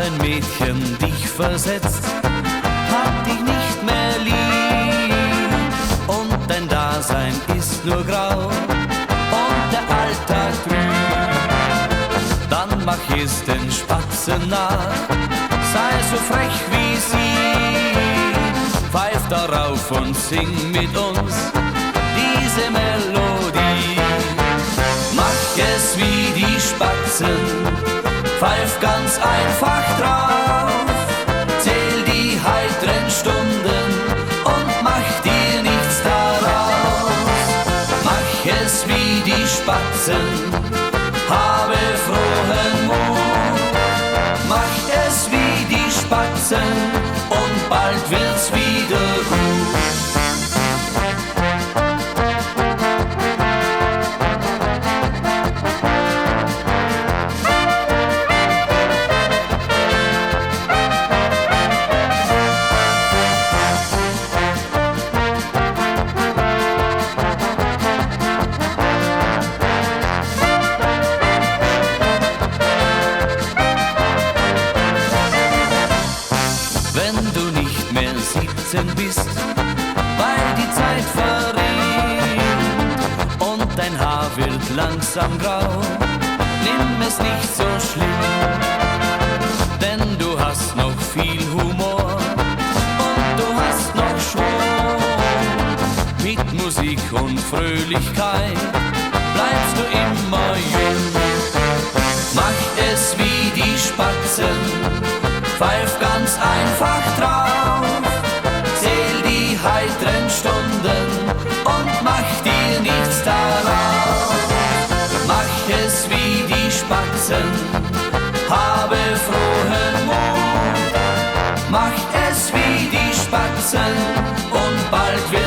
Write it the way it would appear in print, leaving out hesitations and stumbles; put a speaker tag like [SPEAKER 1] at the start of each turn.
[SPEAKER 1] ein Mädchen dich versetzt, hat dich nicht mehr lieb. Und dein Dasein ist nur grau und der Alltag trüb. Dann mach es den Spatzen nach, sei so frech wie sie. Pfeif darauf und sing mit uns diese Melodie. Mach es wie die Spatzen, pfeif ganz einfach drauf. Zähl die heitren Stunden und mach dir nichts daraus. Mach es wie die Spatzen, habe frohen Mut. Mach es wie die Spatzen und bald wird's wieder gut. Wenn du nicht mehr 17 bist, weil die Zeit verrinnt und dein Haar wird langsam grau, nimm es nicht so schlimm, denn du hast noch viel Humor und du hast noch Schwung. Mit Musik und Fröhlichkeit bleibst du immer jung. Mach es wie die Spatzen, pfeif ganz einfach drauf, zähl die heitren Stunden und mach dir nichts daraus. Mach es wie die Spatzen, habe frohen Mut. Mach es wie die Spatzen und bald wird